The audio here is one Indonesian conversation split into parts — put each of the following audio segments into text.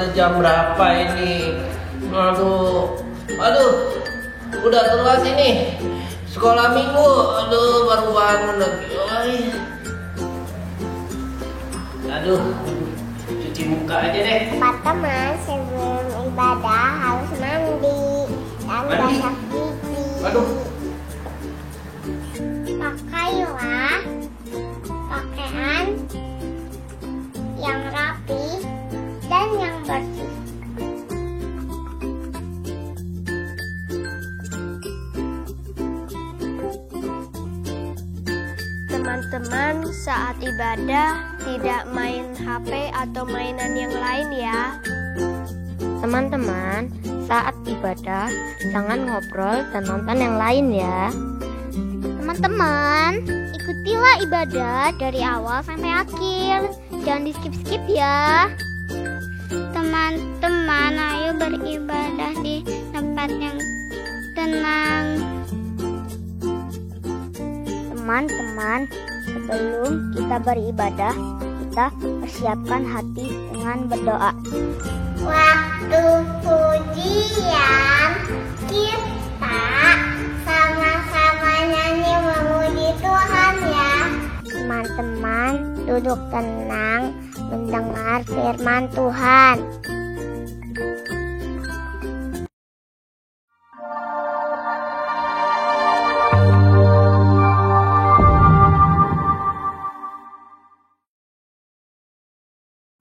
udah jam berapa ini? Aduh, udah telat ini. Sekolah minggu, baru bangun lagi. Aduh, cuci muka aja deh. Teman-teman, sebelum ibadah harus mandi dan gosok gigi. Aduh. Pakailah pakaian yang rapi dan yang bersih. Teman-teman, saat ibadah tidak main HP atau mainan yang lain ya. Teman-teman, saat ibadah jangan ngobrol dan nonton yang lain ya. Teman-teman, ikutilah ibadah dari awal sampai akhir. Jangan di skip-skip ya. Teman-teman, ayo beribadah di tempat yang tenang. Teman-teman, sebelum kita beribadah, kita persiapkan hati dengan berdoa. Waktu pujian kita sama-sama nyanyi memuji Tuhan ya. Teman-teman, duduk tenang mendengar firman Tuhan.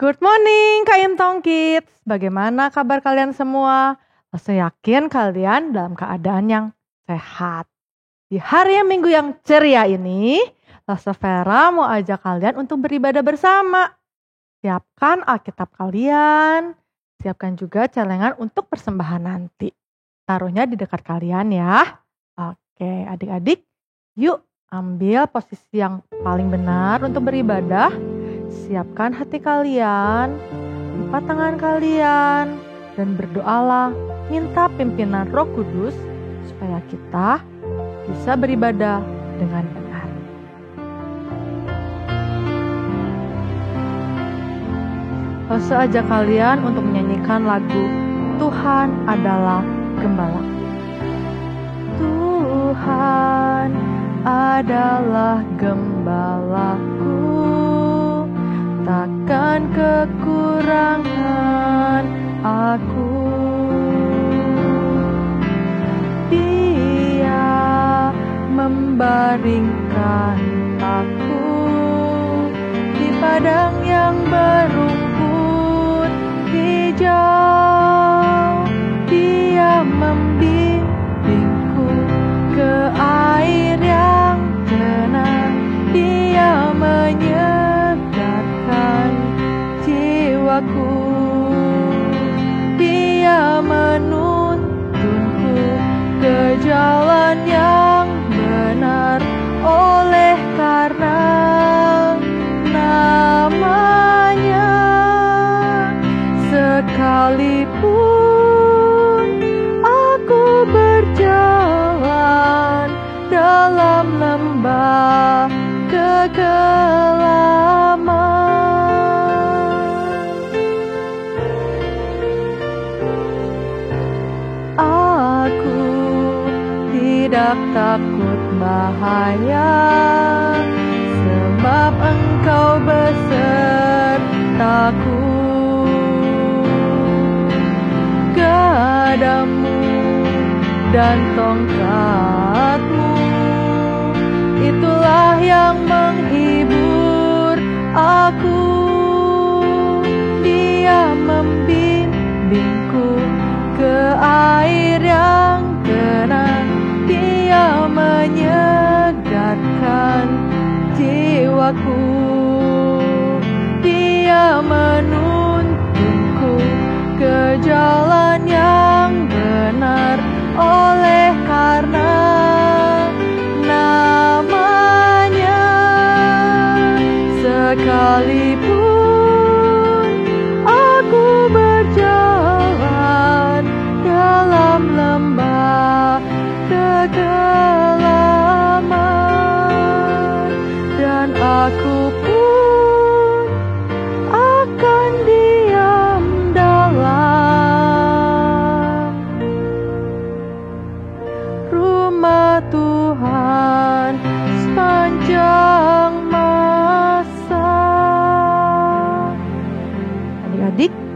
Good morning Kak Intong Kids, bagaimana kabar kalian semua? Saya yakin kalian dalam keadaan yang sehat. Di hari Minggu yang ceria ini, Tante Vera mau ajak kalian untuk beribadah bersama. Siapkan Alkitab kalian, siapkan juga celengan untuk persembahan nanti. Taruhnya di dekat kalian ya. Oke, adik-adik, yuk ambil posisi yang paling benar untuk beribadah. Siapkan hati kalian, empat tangan kalian, dan berdoalah minta pimpinan Roh Kudus supaya kita bisa beribadah dengan benar. Saya ajak kalian untuk menyanyikan lagu Tuhan adalah Gembalaku. Tuhan adalah gembalaku, takkan kekurangan aku. Dia membaringkan aku di padang yang berumput hijau. Dia membimbingku ke air yang tenang. Dia menyegarkan jiwaku. Dia menuntunku ke jalan yang benar, oleh karena namanya. Sekalipun aku berjalan dalam lembah kekelaman, aku tidak takut bahaya, sebab Engkau besertaku. Gadamu dan tongkatmu, itulah yang menghibur aku. Dia membimbingku ke air yang tenang. Dia menyegarkan jiwaku. Dia menuntunku ke jalan yang benar, oleh karena namanya.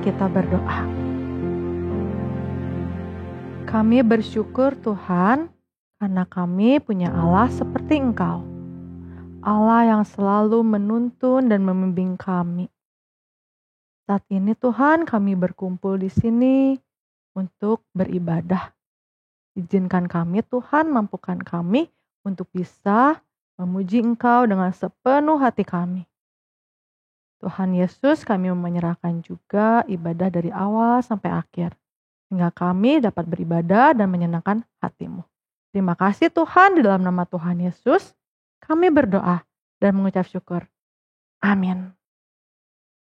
kita berdoa. Kami bersyukur Tuhan karena kami punya Allah seperti Engkau. Allah yang selalu menuntun dan membimbing kami. Saat ini Tuhan kami berkumpul di sini untuk beribadah. Izinkan kami Tuhan, mampukan kami untuk bisa memuji Engkau dengan sepenuh hati kami. Tuhan Yesus, kami menyerahkan juga ibadah dari awal sampai akhir, sehingga kami dapat beribadah dan menyenangkan hati-Mu. Terima kasih Tuhan, di dalam nama Tuhan Yesus, kami berdoa dan mengucap syukur. Amin.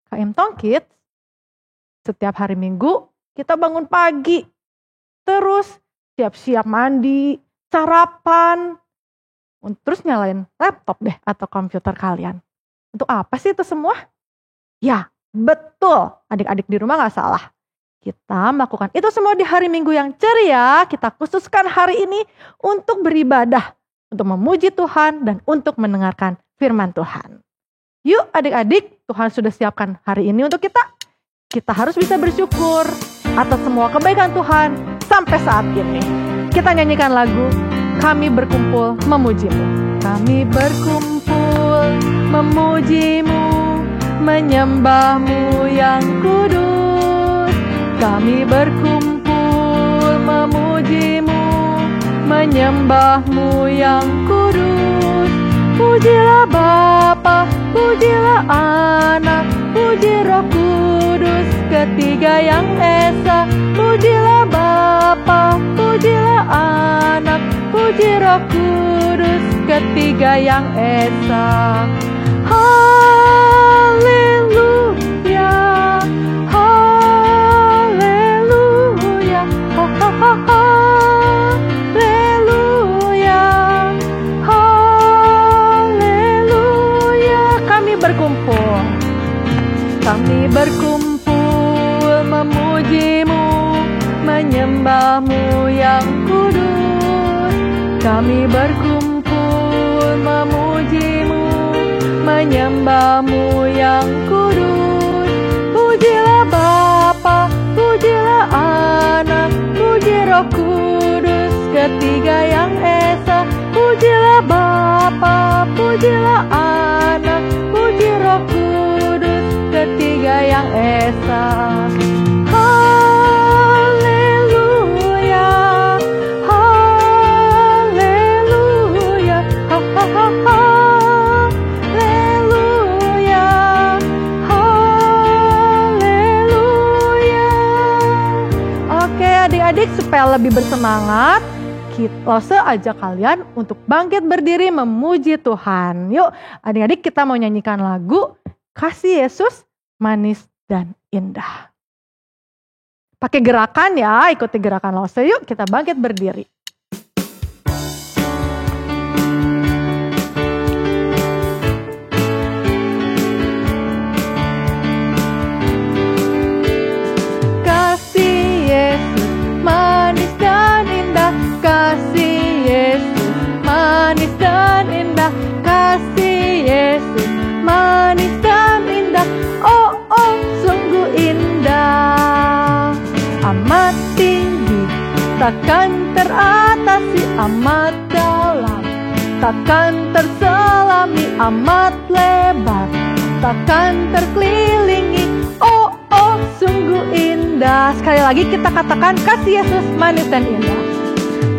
KM Tong Kids, setiap hari Minggu kita bangun pagi, terus siap-siap mandi, sarapan, terus nyalain laptop deh atau komputer kalian. Untuk apa sih itu semua? Ya, betul, adik-adik di rumah gak salah. Kita melakukan itu semua di hari Minggu yang ceria. Kita khususkan hari ini untuk beribadah, untuk memuji Tuhan dan untuk mendengarkan firman Tuhan. Yuk adik-adik, Tuhan sudah siapkan hari ini untuk kita. Kita harus bisa bersyukur atas semua kebaikan Tuhan sampai saat ini. Kita nyanyikan lagu Kami Berkumpul Memuji-Mu. Kami berkumpul memuji-Mu, menyembah-Mu yang kudus. Kami berkumpul memuji-Mu, menyembah-Mu yang kudus. Pujilah Bapa, pujilah Anak, puji Roh Kudus, ketiga yang esa. Pujilah Bapa, pujilah Anak, puji Roh Kudus, ketiga yang esa. Haleluya, haleluya, haleluya, haleluya. Kami berkumpul memuji-Mu, menyembah-Mu yang kudus. Kami berkumpul memuji-Mu, menyembah-Mu yang kudus. Pujilah Bapa, pujilah Anak, puji Roh Kudus, ketiga yang esa. Pujilah Bapa, pujilah Anak, puji Roh Kudus, ketiga yang esa. Haleluya, haleluya, haleluya, haleluya. Oke adik-adik, supaya lebih bersemangat, Lose ajak kalian untuk bangkit berdiri memuji Tuhan. Yuk adik-adik, kita mau nyanyikan lagu Kasih Yesus Manis dan Indah. Pakai gerakan ya, ikuti gerakan Lose. Yuk kita bangkit berdiri. Kasih Yesus manis dan indah, kasih Yesus manis dan indah, kasih Yesus manis dan indah. Oh oh sungguh indah, amat tinggi takkan teratasi, amat dalam takkan terselami, amat lebar takkan terkelilingi. Oh oh sungguh indah. Sekali lagi kita katakan kasih Yesus manis dan indah.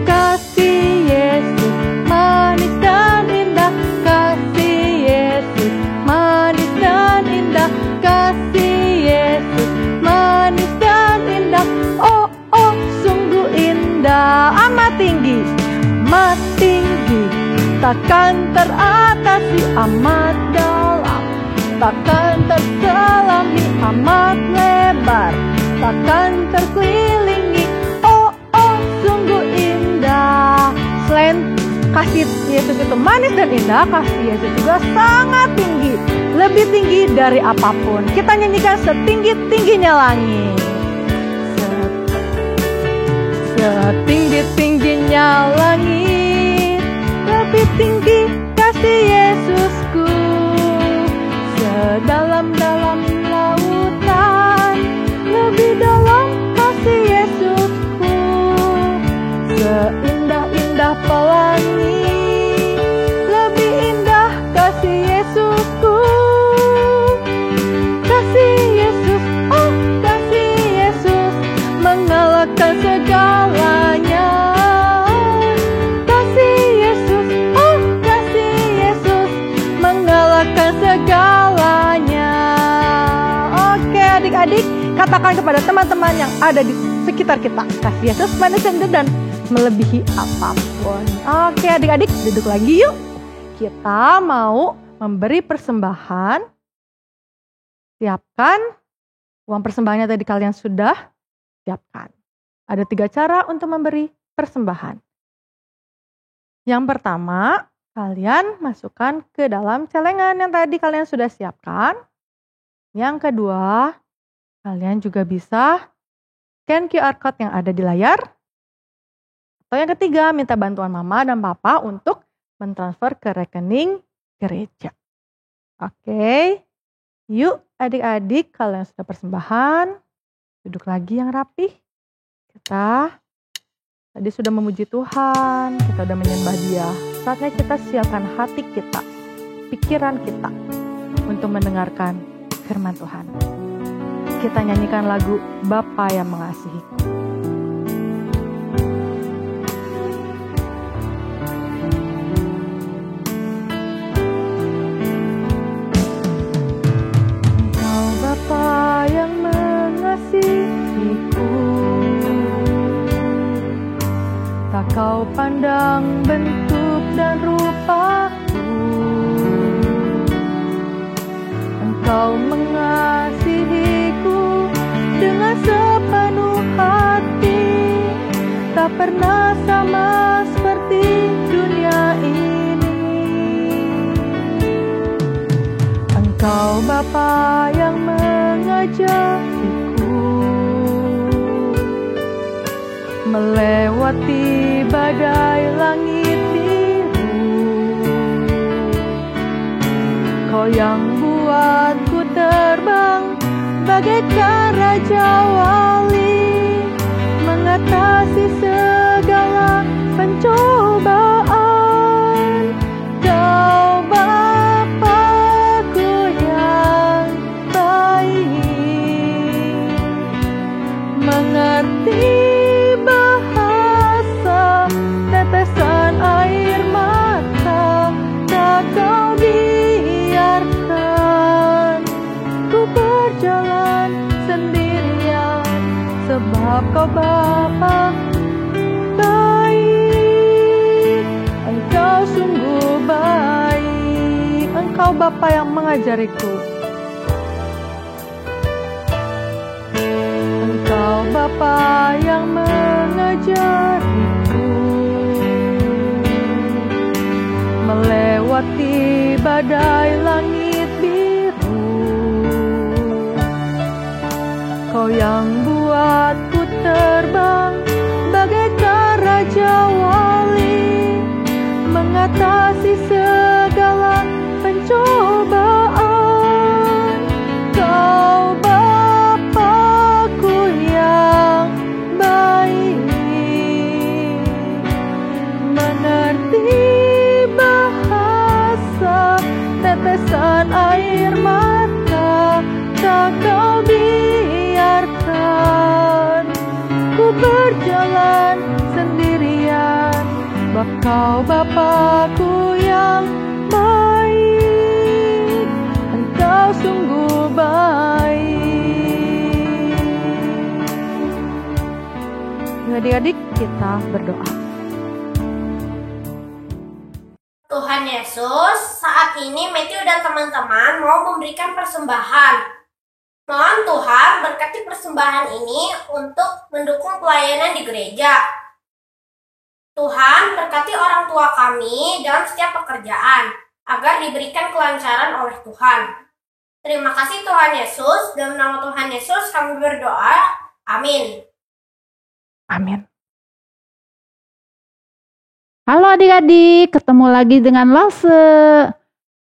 Kasih Yesus manis dan indah, kasih Yesus manis dan indah, kasih Yesus manis dan indah. Oh oh sungguh indah, amat tinggi takkan teratasi, amat dalam takkan terselami, amat lebar takkan terkelilingi. Oh oh sungguh indah. Selain kasih Yesus itu manis dan indah, kasih Yesus juga sangat tinggi, lebih tinggi dari apapun. Kita nyanyikan setinggi-tingginya langit, setinggi-tingginya langit, lebih tinggi kasih Yesusku. Sedalam-dalam lautan, katakan kepada teman-teman yang ada di sekitar kita, kasih Yesus manusia dan melebihi apapun. Oke adik-adik, duduk lagi yuk. Kita mau memberi persembahan. Siapkan. Uang persembahannya tadi kalian sudah siapkan. Ada 3 cara untuk memberi persembahan. Yang pertama, kalian masukkan ke dalam celengan yang tadi kalian sudah siapkan. Yang kedua, kalian juga bisa scan QR Code yang ada di layar. Atau yang ketiga, minta bantuan mama dan papa untuk mentransfer ke rekening gereja. Oke, yuk adik-adik, kalian sudah persembahan. Duduk lagi yang rapih. Kita tadi sudah memuji Tuhan, kita sudah menyembah Dia. Saatnya kita siapkan hati kita, pikiran kita untuk mendengarkan firman Tuhan. Kita nyanyikan lagu Bapa yang Mengasihiku. Engkau Bapa yang mengasihiku, tak kau pandang bentuk dan rupaku. Engkau mengasihiku dengan sepenuh hati, tak pernah sama seperti dunia ini. Engkau Bapa yang mengajakiku melewati badai langit biru. Kau yang buatku terbang bagaikan raja wali, mengatasi segala pencobaan. Kau Bapa-Ku yang baik, mengerti bahasa tetesan air mata, tak kau biarkan ku berjalan sendirian, sebab kau Bapa baik, engkau sungguh baik. Engkau Bapa yang mengajariku, engkau Bapa yang mengajariku melewati badai langit biru. Kau yang buatku terbang bagaikan raja wali, mengatasi segala pencobaan. Kau Bapa-Ku yang baik, mengerti bahasa tetesan air mata, tak kau biarkan ku berjalan sendirian, sebab kau Bapa-Ku yang baik, engkau sungguh baik. Adik-adik, kita berdoa. Tuhan Yesus, saat ini Matthew dan teman-teman mau memberikan persembahan. Mohon Tuhan berkati persembahan ini untuk mendukung pelayanan di gereja. Tuhan berkati orang tua kami dalam setiap pekerjaan, agar diberikan kelancaran oleh Tuhan. Terima kasih Tuhan Yesus, dalam nama Tuhan Yesus kami berdoa. Amin. Amin. Halo adik-adik, ketemu lagi dengan Lase.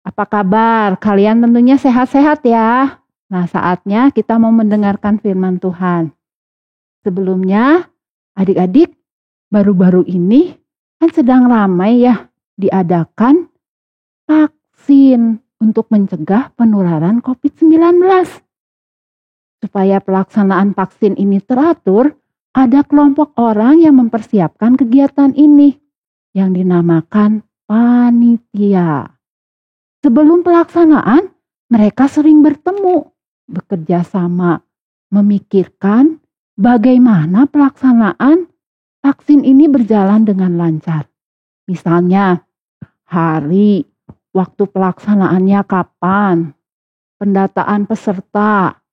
Apa kabar? Kalian tentunya sehat-sehat ya. Nah, saatnya kita mau mendengarkan firman Tuhan. Sebelumnya, adik-adik, baru-baru ini kan sedang ramai ya diadakan vaksin untuk mencegah penularan COVID-19. Supaya pelaksanaan vaksin ini teratur, ada kelompok orang yang mempersiapkan kegiatan ini yang dinamakan panitia. Sebelum pelaksanaan, mereka sering bertemu, bekerja sama, memikirkan bagaimana pelaksanaan vaksin ini berjalan dengan lancar. Misalnya, hari, waktu pelaksanaannya kapan, pendataan peserta,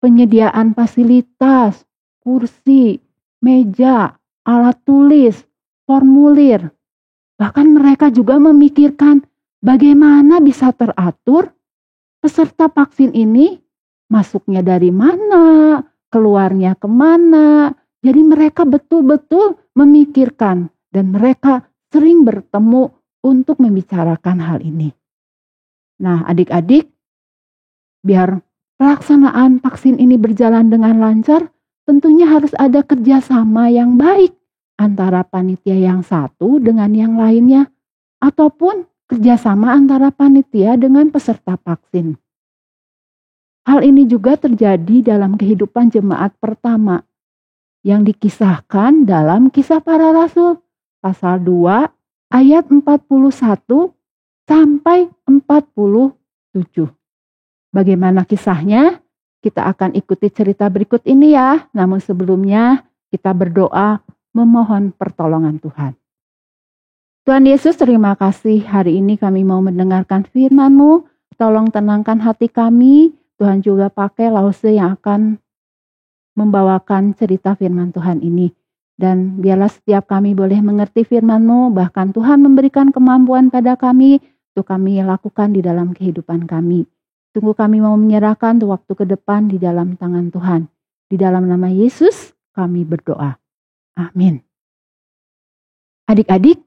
penyediaan fasilitas, kursi, meja, alat tulis, formulir. Bahkan mereka juga memikirkan bagaimana bisa teratur peserta vaksin ini masuknya dari mana, keluarnya kemana. Jadi mereka betul-betul memikirkan dan mereka sering bertemu untuk membicarakan hal ini. Nah, adik-adik, biar pelaksanaan vaksin ini berjalan dengan lancar, tentunya harus ada kerjasama yang baik antara panitia yang satu dengan yang lainnya, ataupun kerjasama antara panitia dengan peserta vaksin. Hal ini juga terjadi dalam kehidupan jemaat pertama yang dikisahkan dalam Kisah Para Rasul pasal 2 ayat 41 sampai 47. Bagaimana kisahnya? Kita akan ikuti cerita berikut ini ya. Namun sebelumnya kita berdoa memohon pertolongan Tuhan. Tuhan Yesus, terima kasih hari ini kami mau mendengarkan firman-Mu. Tolong tenangkan hati kami. Tuhan juga pakai Lause yang akan membawakan cerita firman Tuhan ini. Dan biarlah setiap kami boleh mengerti firman-Mu, bahkan Tuhan memberikan kemampuan pada kami untuk kami lakukan di dalam kehidupan kami. Tunggu kami mau menyerahkan waktu ke depan di dalam tangan Tuhan. Di dalam nama Yesus kami berdoa. Amin. Adik-adik,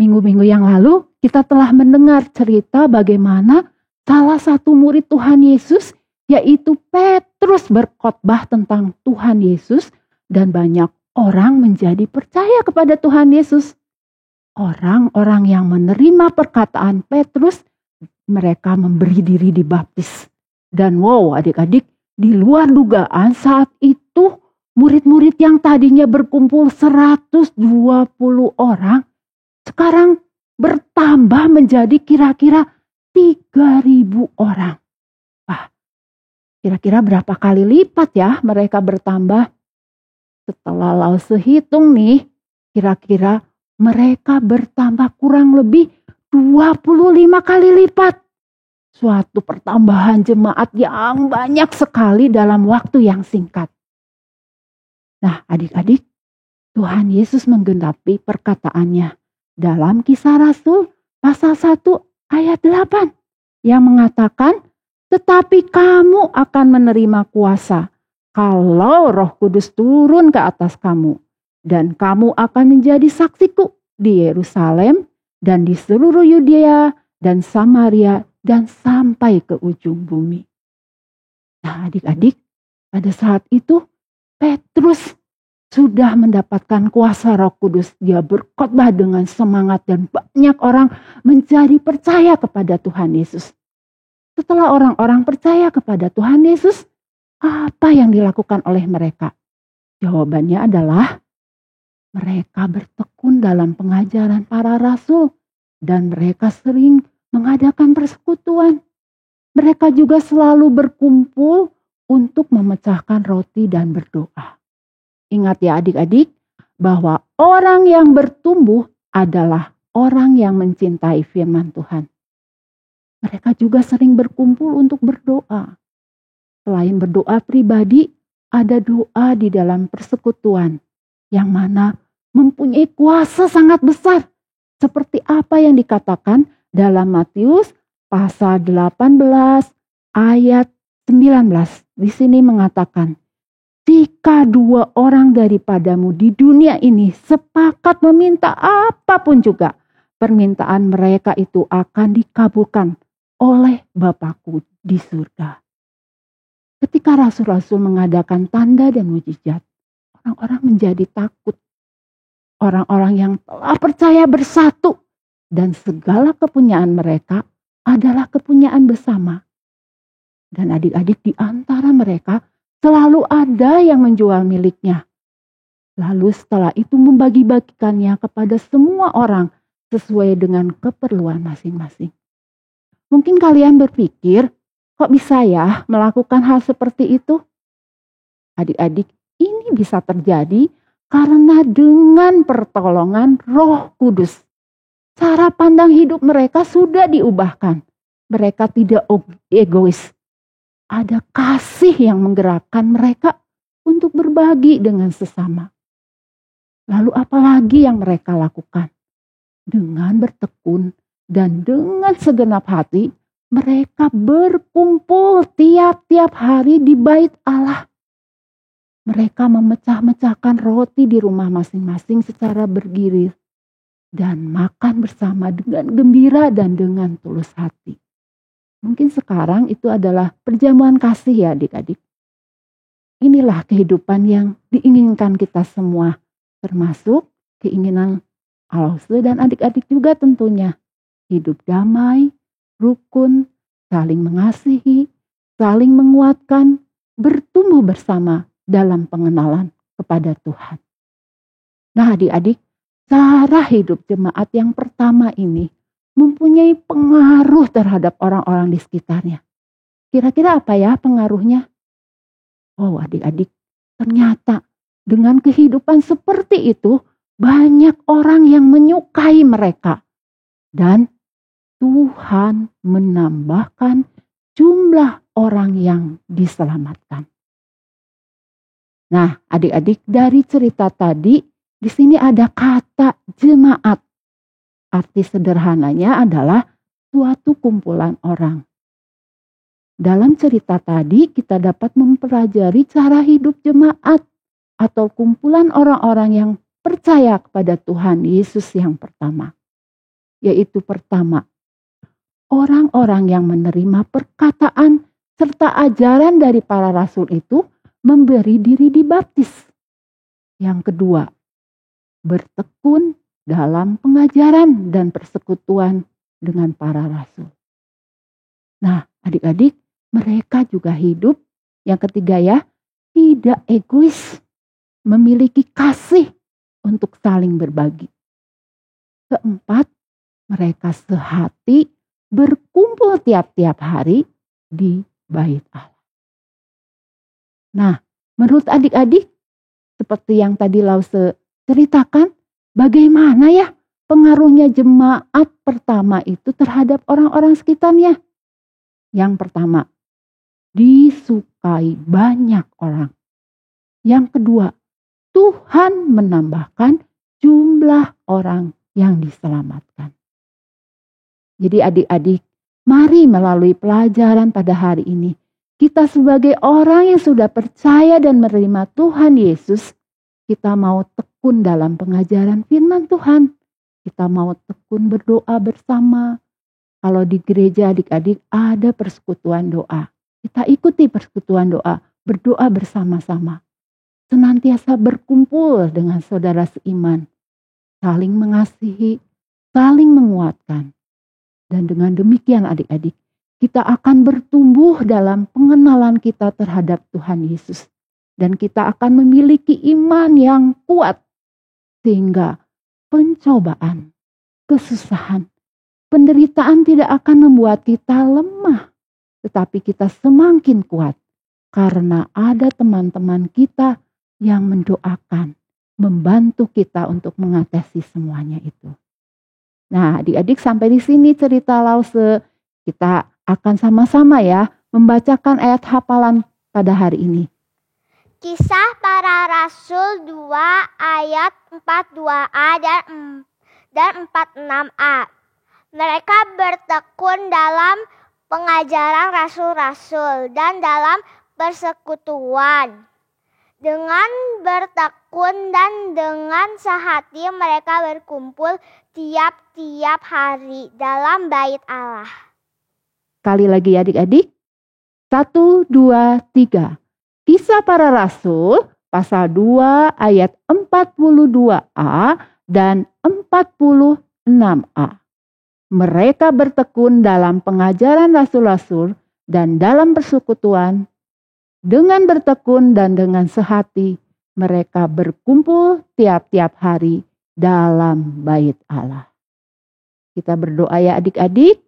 minggu-minggu yang lalu kita telah mendengar cerita bagaimana salah satu murid Tuhan Yesus, yaitu Petrus, berkhotbah tentang Tuhan Yesus dan banyak orang menjadi percaya kepada Tuhan Yesus. Orang-orang yang menerima perkataan Petrus, mereka memberi diri dibaptis. Dan wow, adik-adik, di luar dugaan saat itu murid-murid yang tadinya berkumpul 120 orang, sekarang bertambah menjadi kira-kira 3.000 orang. Kira-kira berapa kali lipat ya mereka bertambah? Setelah Lause hitung nih, kira-kira mereka bertambah kurang lebih 25 kali lipat. Suatu pertambahan jemaat yang banyak sekali dalam waktu yang singkat. Nah, adik-adik, Tuhan Yesus menggenapi perkataannya dalam Kisah Rasul pasal 1 ayat 8 yang mengatakan, tetapi kamu akan menerima kuasa kalau Roh Kudus turun ke atas kamu, dan kamu akan menjadi saksiku di Yerusalem dan di seluruh Yudea dan Samaria dan sampai ke ujung bumi. Nah, adik-adik, pada saat itu Petrus sudah mendapatkan kuasa Roh Kudus. Dia berkhotbah dengan semangat dan banyak orang menjadi percaya kepada Tuhan Yesus. Setelah orang-orang percaya kepada Tuhan Yesus, apa yang dilakukan oleh mereka? Jawabannya adalah mereka bertekun dalam pengajaran para rasul dan mereka sering mengadakan persekutuan. Mereka juga selalu berkumpul untuk memecahkan roti dan berdoa. Ingat ya adik-adik, bahwa orang yang bertumbuh adalah orang yang mencintai firman Tuhan. Mereka juga sering berkumpul untuk berdoa. Selain berdoa pribadi, ada doa di dalam persekutuan yang mana mempunyai kuasa sangat besar. Seperti apa yang dikatakan dalam Matius pasal 18 ayat 19. Di sini mengatakan, jika 2 orang daripadamu di dunia ini sepakat meminta apapun juga, permintaan mereka itu akan dikabulkan oleh Bapakku di surga. Ketika rasul-rasul mengadakan tanda dan mujizat, orang-orang menjadi takut. Orang-orang yang telah percaya bersatu dan segala kepunyaan mereka adalah kepunyaan bersama. Dan adik-adik di antara mereka selalu ada yang menjual miliknya. Lalu setelah itu membagi-bagikannya kepada semua orang sesuai dengan keperluan masing-masing. Mungkin kalian berpikir, kok bisa ya melakukan hal seperti itu? Adik-adik, ini bisa terjadi karena dengan pertolongan Roh Kudus. Cara pandang hidup mereka sudah diubahkan. Mereka tidak egois. Ada kasih yang menggerakkan mereka untuk berbagi dengan sesama. Lalu apalagi yang mereka lakukan? Dengan bertekun dan dengan segenap hati, mereka berkumpul tiap-tiap hari di bait Allah. Mereka memecah-mecahkan roti di rumah masing-masing secara bergilir dan makan bersama dengan gembira dan dengan tulus hati. Mungkin sekarang itu adalah perjamuan kasih ya adik-adik. Inilah kehidupan yang diinginkan kita semua, termasuk keinginan Alause dan adik-adik juga tentunya. Hidup damai, rukun, saling mengasihi, saling menguatkan, bertumbuh bersama dalam pengenalan kepada Tuhan. Nah adik-adik, cara hidup jemaat yang pertama ini mempunyai pengaruh terhadap orang-orang di sekitarnya. Kira-kira apa ya pengaruhnya? Oh adik-adik, ternyata dengan kehidupan seperti itu, banyak orang yang menyukai mereka. Dan Tuhan menambahkan jumlah orang yang diselamatkan. Nah, adik-adik, dari cerita tadi, di sini ada kata jemaat. Arti sederhananya adalah suatu kumpulan orang. Dalam cerita tadi, kita dapat mempelajari cara hidup jemaat atau kumpulan orang-orang yang percaya kepada Tuhan Yesus yang pertama. Yaitu pertama, orang-orang yang menerima perkataan serta ajaran dari para rasul itu memberi diri dibaptis. Yang kedua, bertekun dalam pengajaran dan persekutuan dengan para rasul. Nah, adik-adik, mereka juga hidup. Yang ketiga ya, tidak egois, memiliki kasih untuk saling berbagi. Keempat, mereka sehati berkumpul tiap-tiap hari di bait Allah. Nah, menurut adik-adik, seperti yang tadi Lause ceritakan, bagaimana ya pengaruhnya jemaat pertama itu terhadap orang-orang sekitarnya? Yang pertama, disukai banyak orang. Yang kedua, Tuhan menambahkan jumlah orang yang diselamatkan. Jadi adik-adik, mari melalui pelajaran pada hari ini, kita sebagai orang yang sudah percaya dan menerima Tuhan Yesus, kita mau tekun dalam pengajaran firman Tuhan. Kita mau tekun berdoa bersama. Kalau di gereja adik-adik ada persekutuan doa. Kita ikuti persekutuan doa, berdoa bersama-sama. Senantiasa berkumpul dengan saudara seiman. Saling mengasihi, saling menguatkan. Dan dengan demikian adik-adik, kita akan bertumbuh dalam pengenalan kita terhadap Tuhan Yesus. Dan kita akan memiliki iman yang kuat. Sehingga pencobaan, kesusahan, penderitaan tidak akan membuat kita lemah. Tetapi kita semakin kuat. Karena ada teman-teman kita yang mendoakan, membantu kita untuk mengatasi semuanya itu. Nah, adik-adik sampai di sini cerita Lause. Kita akan sama-sama ya membacakan ayat hafalan pada hari ini. Kisah Para Rasul 2 ayat 42a dan 46a. Mereka bertekun dalam pengajaran rasul-rasul dan dalam persekutuan. Dengan bertekun dan dengan sehati mereka berkumpul tiap-tiap hari dalam bait Allah. Sekali lagi adik-adik. 1, 2, 3. Kisah Para Rasul pasal 2 ayat 42a dan 46a. Mereka bertekun dalam pengajaran rasul-rasul dan dalam persekutuan. Dengan bertekun dan dengan sehati, mereka berkumpul tiap-tiap hari dalam bait Allah. Kita berdoa ya adik-adik.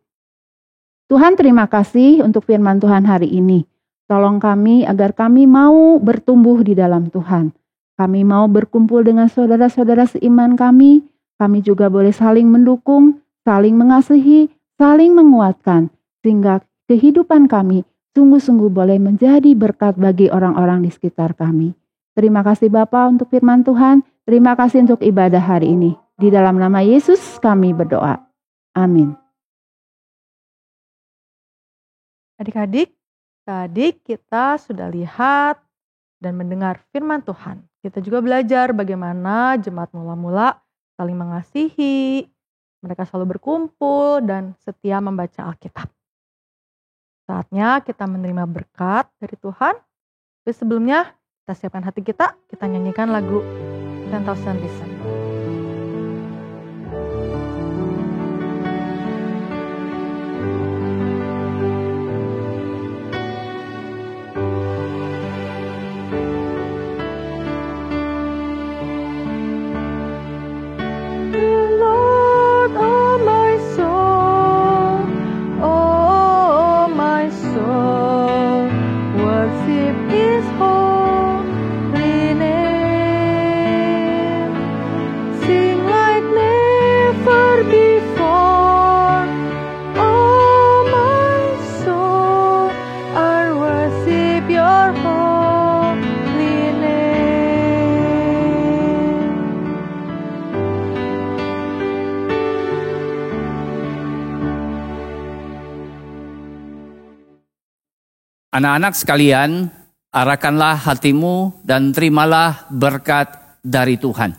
Tuhan terima kasih untuk firman Tuhan hari ini. Tolong kami agar kami mau bertumbuh di dalam Tuhan. Kami mau berkumpul dengan saudara-saudara seiman kami. Kami juga boleh saling mendukung, saling mengasihi, saling menguatkan. Sehingga kehidupan kami sungguh-sungguh boleh menjadi berkat bagi orang-orang di sekitar kami. Terima kasih Bapa untuk firman Tuhan. Terima kasih untuk ibadah hari ini. Di dalam nama Yesus kami berdoa. Amin. Adik-adik, tadi kita sudah lihat dan mendengar firman Tuhan. Kita juga belajar bagaimana jemaat mula-mula saling mengasihi, mereka selalu berkumpul dan setia membaca Alkitab. Saatnya kita menerima berkat dari Tuhan. Tapi sebelumnya, kita siapkan hati kita nyanyikan lagu 10,000 Reasons. Anak-anak sekalian, arahkanlah hatimu dan terimalah berkat dari Tuhan.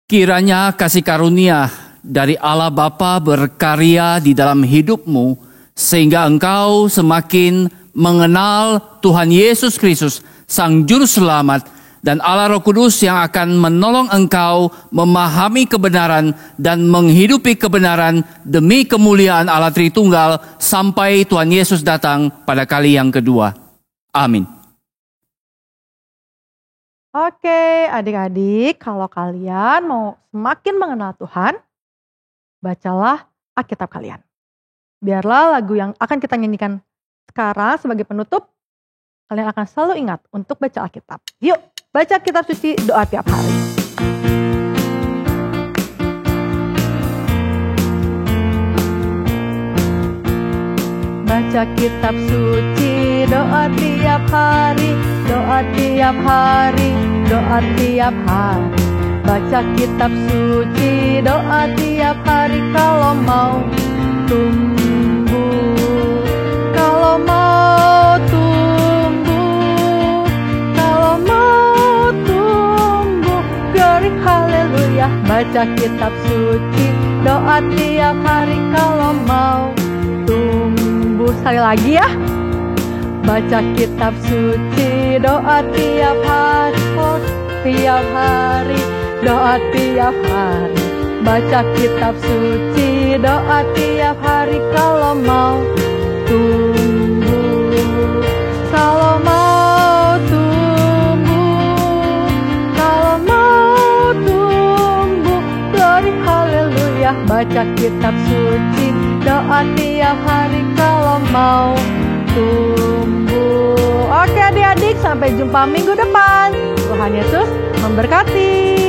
Kiranya kasih karunia dari Allah Bapa berkarya di dalam hidupmu, sehingga engkau semakin mengenal Tuhan Yesus Kristus, Sang Juru Selamat, dan Allah Roh Kudus yang akan menolong engkau memahami kebenaran dan menghidupi kebenaran demi kemuliaan Allah Tritunggal sampai Tuhan Yesus datang pada kali yang kedua. Amin. Oke, adik-adik, kalau kalian mau semakin mengenal Tuhan, bacalah Alkitab kalian. Biarlah lagu yang akan kita nyanyikan sekarang sebagai penutup, kalian akan selalu ingat untuk baca Alkitab. Yuk, baca kitab suci, doa tiap hari. Baca kitab suci, doa tiap hari, doa tiap hari, doa tiap hari. Baca kitab suci, doa tiap hari kalau mau tumbuh, kalau mau tumbuh, kalau mau tumbuh. Glory haleluya. Baca kitab suci, doa tiap hari kalau mau tumbuh. Sekali lagi ya. Baca kitab suci, doa tiap hari, oh, tiap hari, doa tiap hari. Baca kitab suci, doa tiap hari kalau mau tumbuh, kalau mau tumbuh, kalau mau tumbuh. Glory haleluya. Baca kitab suci, doa tiap hari kalau mau tumbuh. Oke adik-adik, sampai jumpa minggu depan. Tuhan Yesus memberkati.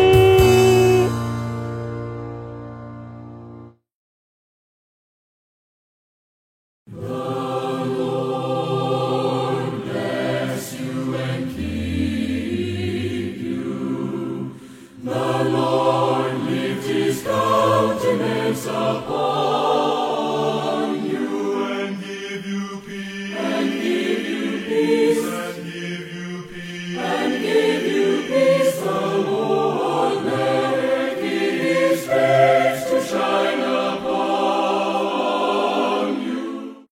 The Lord lift his countenance upon